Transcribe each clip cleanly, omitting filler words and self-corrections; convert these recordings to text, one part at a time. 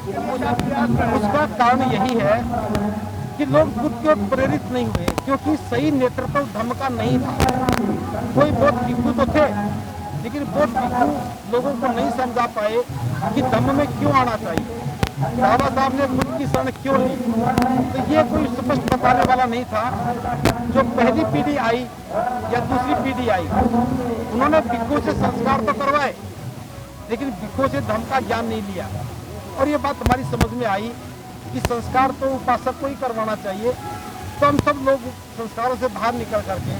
उसका कारण यही है कि लोग बुद्ध के प्रेरित नहीं हुए, क्योंकि सही नेतृत्व धम्म का नहीं था। कोई बहुत भिक्षु तो थे, लेकिन बहुत भिक्षु लोगों को नहीं समझा पाए कि धम्म में क्यों आना चाहिए, बाबा साहब ने बुद्ध की शरण क्यों ली। तो ये कोई स्पष्ट बताने वाला नहीं था। जो पहली पीढ़ी आई या दूसरी पीढ़ी आई, उन्होंने भिक्षु से संस्कार तो करवाए, लेकिन भिक्षु से धर्म का ज्ञान नहीं लिया। और ये बात हमारी समझ में आई कि संस्कार तो उपासक को ही करवाना चाहिए। तो हम सब लोग संस्कारों से बाहर निकल करके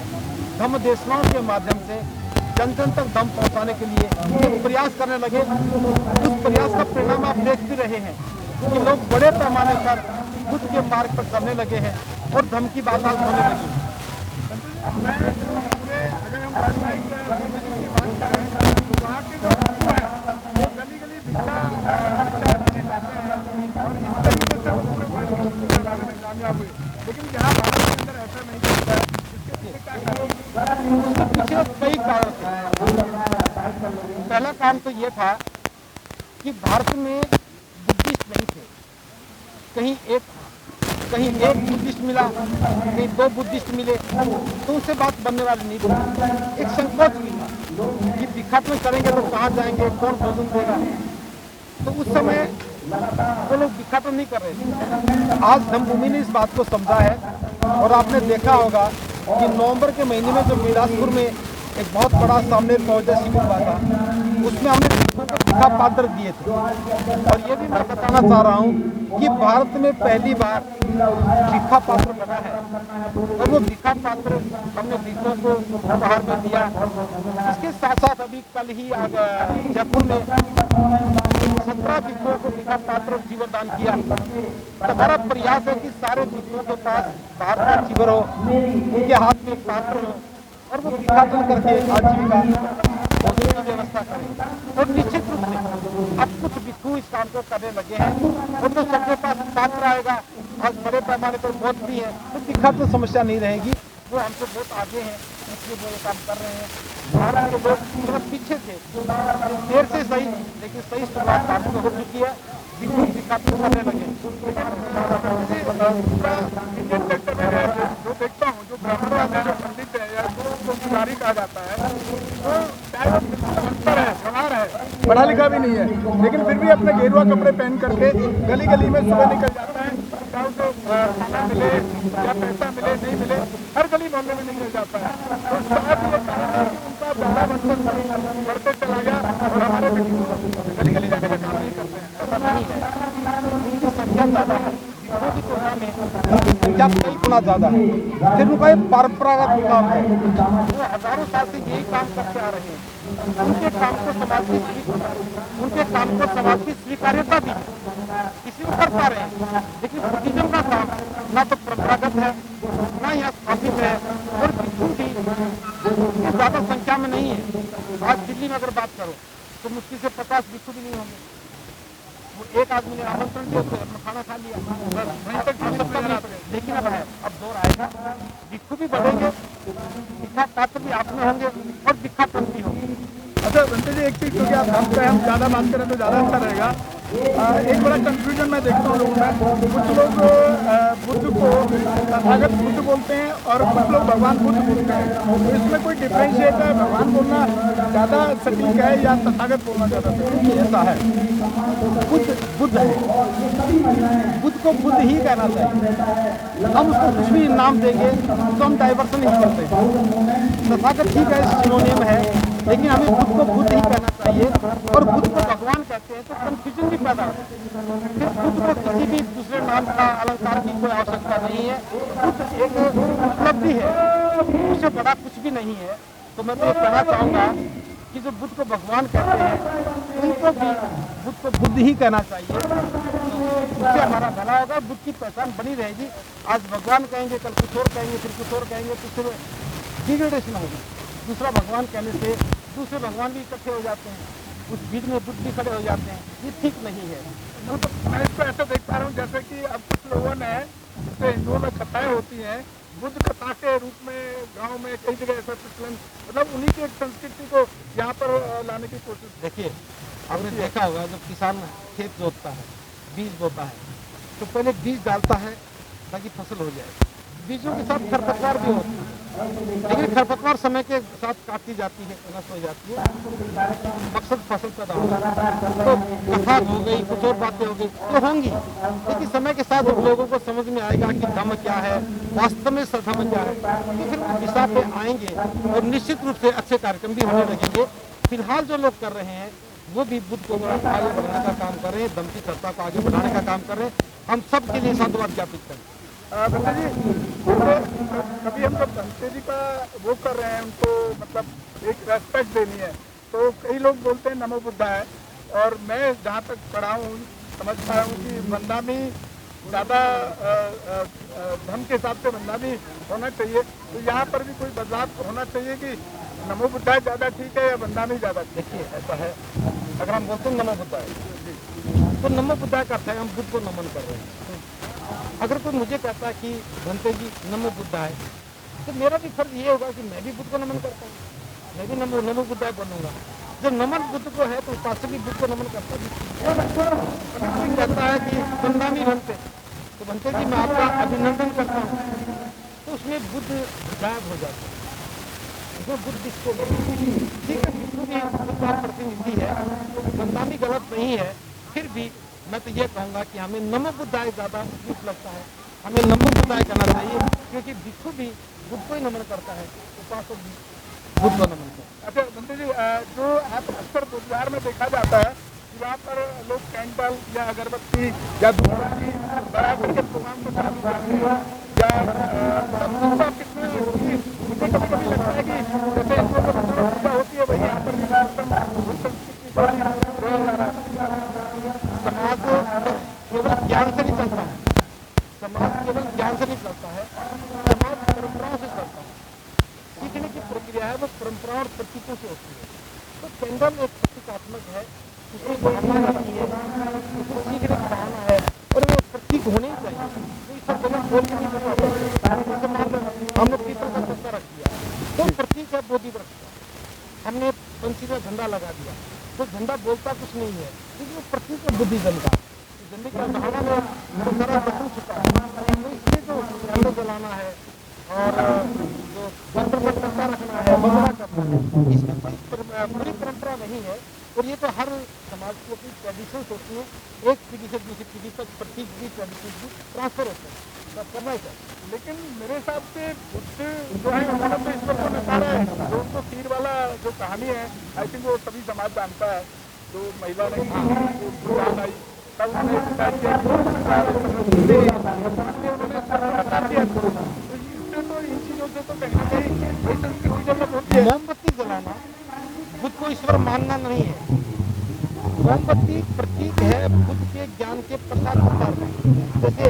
धम्म देशनाओं के माध्यम से जन जन तक धम्म पहुंचाने के लिए एक प्रयास करने लगे। उस प्रयास का परिणाम आप देख भी रहे हैं कि लोग बड़े पैमाने पर बुद्ध के मार्ग पर चलने लगे हैं और धम्म की बात आज होने लगी। लेकिन यहाँ भारत के अंदर ऐसा नहीं होता है। उसके पीछे कई कारण थे। पहला कारण तो ये था कि भारत में बुद्धिस्ट नहीं थे। कहीं एक बुद्धिस्ट मिला, कहीं दो बुद्धिस्ट मिले, तो उससे बात बनने वाली नहीं थी। एक संकोच भी था कि भिक्षाटन करेंगे तो कहाँ जाएंगे, कौन भोजन देगा। तो उस समय वो लोग भिक्षाटन नहीं कर रहे थे। आज धम्मभूमि ने इस बात को समझा है, और आपने देखा होगा कि नवंबर के महीने में जो बिलासपुर में एक बहुत बड़ा सामने पौधा शिविर हुआ था, उसमें हमने भिक्षुओं को भिक्षा पात्र दिए थे। और ये भी मैं बताना चाह रहा हूँ कि भारत में पहली बार भिक्षा पात्र बना है, और वो भिक्षा पात्र हमने भिक्षुओं को उपहार में दिया। इसके साथ साथ अभी कल ही जयपुर में 17 भिक्षुओं को भिक्षा पात्र जीवन दान किया। तो हमारा प्रयास है कि सारे भिक्षुओं के पास बाहर का जीवन हो, उनके हाथ में एक पात्र हो, और वो भिक्षाटन करके आजीविका भोजन की व्यवस्था करें। और निश्चित रूप से अब कुछ भिक्षु इस काम को करने लगे हैं, और तो सबके पास पात्र आएगा। आज बड़े पैमाने पर बहुत भी है, तो भिक्षाटन समस्या नहीं रहेगी। वो हमसे बहुत आगे हैं, इसलिए वो ये काम कर रहे हैं। भारत के लोग थोड़ा पीछे थे, देर से सही, लेकिन सही शुरुआत भारत में हो चुकी है। भिक्षु भिक्षाटन करने लगे। इंडियन सेक्टर में जो देखता हूँ, जो ब्राह्मण वाले जो पंडित है या जो पुजारी कहा जाता है, वो शायद बिल्कुल अनपढ़ है, गंवार है, पढ़ा लिखा भी नहीं है, लेकिन फिर भी अपने गेरुआ कपड़े पहन करके गली गली में सुबह निकल जाता है। चाहे उसे खाना मिले या पैसा मिले नहीं मिले, हर गली मोहल्ले में निकल जाता है। तो शायद ये कारण है कि उनका ज्यादा बचपन बढ़ते चला गया, और हमारे गली गली जाने का काम नहीं करते हैं। ऐसा नहीं है, उनकी संख्या ज्यादा है, भिक्षुओं की तुलना में संख्या कई गुना ज्यादा है। फिर उनका एक परंपरागत काम है, वो हजारों साल से यही काम करते आ रहे हैं। उनके काम को समाज की स्वीकार्यता भी है, इसी को कर पा रहे हैं। लेकिन बुद्धिज्म का काम ना तो परंपरागत है, ना यहाँ स्थापित है, और भिक्षु भी ज्यादा संख्या में नहीं है। आज दिल्ली में अगर बात करो तो मुश्किल से 50 भिक्षु भी नहीं होंगे। वो एक आदमी ने आमंत्रण दिया तो अपना खाना खा लिया, वहीं तक सबका नहीं। लेकिन अब दौर आएगा, भिक्षु भी बढ़ेंगे, भिक्षा पात्र भी आप में होंगे, और भिक्षाटन भी होंगे। अच्छा बंटे जी, एक चीज क्योंकि आप हम पे हम ज़्यादा बात करें तो ज़्यादा अच्छा रहेगा। एक बड़ा कंफ्यूजन मैं देखता हूँ लोगों में। कुछ लोग बुद्ध को तथागत बुद्ध बोलते हैं, और कुछ लोग भगवान बुद्ध बोलते हैं। तो इसमें कोई डिफ्रेंशिएट है? भगवान बोलना ज़्यादा सटीक है या तथागत बोलना ज़्यादा सटीक है? ऐसा है, बुद्ध है, बुद्ध को बुद्ध ही कहना चाहिए। हम उसको कुछ भी नाम देंगे तो हम डाइवर्सन ही करते। तथागत ठीक है, सिनोनिम है, लेकिन हमें बुद्ध को बुद्ध ही कहना चाहिए। और बुद्ध को भगवान कहते हैं तो कंफ्यूजन भी पैदा होता है। फिर बुद्ध को किसी भी दूसरे नाम का अलंकार की कोई आवश्यकता नहीं है। बुद्ध एक उपलब्धि है, उससे बड़ा कुछ भी नहीं है। तो मैं तो ये कहना चाहूँगा कि जो बुद्ध को भगवान कहते हैं, उनको भी बुद्ध को बुद्ध ही कहना चाहिए। उससे हमारा भला होगा, बुद्ध की पहचान बनी रहेगी। आज भगवान कहेंगे, कल कुछ और कहेंगे, फिर कुछ और कहेंगे, तो फिर डिग्रेडेशन होगी। दूसरा भगवान कहने से दूसरे भगवान भी इकट्ठे हो जाते हैं, उस बीच में बुद्ध भी खड़े हो जाते हैं। ये ठीक नहीं है। तो मैं इसको ऐसा देख पा रहा हूँ जैसे कि अब कुछ लोगों ने, जैसे हिंदुओं में कथाएं होती हैं, बुद्ध कथा के रूप में गांव में कई जगह ऐसा प्रचलन, मतलब उन्हीं की एक संस्कृति को यहाँ पर लाने की कोशिश। देखिए, आपने देखा होगा जब किसान खेत जोतता है बीज बोता है तो पहले बीज डालता है ताकि फसल हो जाए। बीजों के साथ खरपतवार भी होती है, लेकिन खरपतवार समय के साथ काटती जाती है, नष्ट हो जाती है, मकसद फसल पैदा होगा। तो कथा हो गई, कुछ और बातें हो गई तो होंगी, लेकिन समय के साथ जब लोगों को समझ में आएगा कि धर्म क्या है, वास्तव में सधर्म क्या है, तो फिर वो दिशा पे आएंगे और निश्चित रूप से अच्छे कार्यक्रम भी होने लगेंगे। फिलहाल जो लोग कर रहे हैं वो भी बुद्ध को आगे बढ़ाने का काम कर रहे हैं, धर्म की चर्चा को आगे बढ़ाने का काम कर रहे हैं। हम सब के लिए साधुवाद ज्ञापित करें। बंदा जी, जैसे कभी हम लोग धनतेज जी का वो कर रहे हैं, उनको मतलब एक रेस्पेक्ट देनी है, तो कई लोग बोलते हैं नमो बुद्धाय, और मैं जहाँ तक पढ़ा हूँ समझ पाया हूँ कि बंदामी ज़्यादा धर्म के हिसाब से बंदामी होना चाहिए। तो यहाँ पर भी कोई बदलाव होना चाहिए कि नमो बुद्धाय ज़्यादा ठीक है या बंदामी ज़्यादा? देखिए ऐसा है, अगर हम बोलते हैं नमो बुद्धाय तो नमो बुद्धाय का अर्थ है हम बुद्ध को नमन कर रहे हैं। अगर कोई मुझे कहता है कि धनते जी नमो बुद्धाय, तो मेरा भी फर्ज ये होगा कि मैं भी बुद्ध को नमन करता हूँ, मैं भी नमो बुद्धाय बनूंगा। जब नमन बुद्ध को है तो उपासक भी बुद्ध को नमन करता है। कोई कहता है कि बंदामी बनते, तो बनते जी मैं आपका अभिनंदन करता हूँ, तो उसमें बुद्ध गायब हो जाता है, जो बुद्ध इसको ठीक है, विष्णु भी बुद्ध का प्रतिनिधि है, बंदामी गलत नहीं है। फिर भी मैं तो ये कहूँगा कि हमें नमो बुद्धाय ज़्यादा उपयुक्त लगता है, हमें नमो बुद्धाय कहना चाहिए, क्योंकि भिक्षु भी बुद्ध को ही नमन करता है, उपासक भी बुद्ध को नमन करता है। अच्छा बंदे जी, जो आप अक्सर बुधवार में देखा जाता है कि वहाँ पर लोग कैंडल या अगरबत्ती या धूपबत्ती बराबर के प्रोग्राम को चालू करते हैं, या कितने मुझे कभी कभी लगता है कि जैसे इन लोगों को पूजा होती है वही यहाँ पर समाज केवल ज्ञान से नहीं चलता है, समाज केवल ज्ञान से नहीं चलता है, समाज परंपराओं से चलता है। सीखने की प्रक्रिया है वो परंपराओं और प्रतीकों से होती है। तो कैंडल एक प्रतीकात्मक है, उसकी भावना रहती है, उसको सीखने की भावना है, और वो प्रतीक होने ही चाहिए। तो इस सब जगह बोल के नहीं बता, हमने पीपल का पत्ता रख दिया तो प्रतीक है बोधि वृक्ष का, हमने पंछी का झंडा लगा दिया तो झंडा बोलता कुछ नहीं है, क्योंकि वो प्रतीक है बुद्धिज्म का। झंडे का भावना में बहुत सारा बदल चुका है, तो इसलिए जो कैंडल जलाना है और जो मंत्र पर पत्ता रखना है, बंदना करना है, इसकी पूरी परंपरा नहीं है। और ये तो हर समाज की अपनी ट्रेडिशंस होती है, एक पीढ़ी से दूसरी पीढ़ी तक प्रतीक की ट्रेडिशन भी ट्रांसफर होते हैं, तो करना ही चाहिए। लेकिन मेरे हिसाब से बुद्ध जो है उन्होंने तो ईश्वर को नकारा है। जो उनको तीर वाला जो कहानी है, आई थिंक वो सभी समाज जानता है। जो महिला ने जान आई तब उन्होंने स्वीकार किया, तो इन चीज़ों से तो कहीं ना कहीं ये संस्कृति डेवलप होती है। मोमबत्ती जलाना बुद्ध को ईश्वर मानना नहीं है, मोमबत्ती प्रतीक है बुद्ध के ज्ञान के प्रसार प्रसार में। जैसे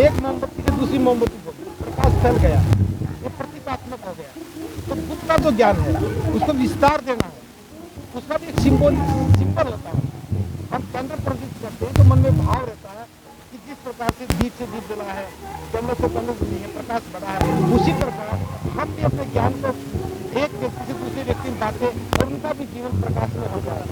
एक मोमबत्ती से दूसरी मोमबत्ती को प्रकाश फैल गया, ये प्रतीकात्मक हो गया। तो बुद्ध का जो ज्ञान है उसको विस्तार देना है, उसका भी एक सिंबल होता है। हम कैंडल प्रदीप करते हैं तो मन में भाव रहता है कि जिस प्रकार से दीप से दीप जला है, कैंडल से कैंडल जली है, प्रकाश बढ़ा है, उसी प्रकार हम भी अपने ज्ञान को एक व्यक्ति से दूसरे व्यक्ति में बांटे और उनका भी जीवन प्रकाश में हो जाए।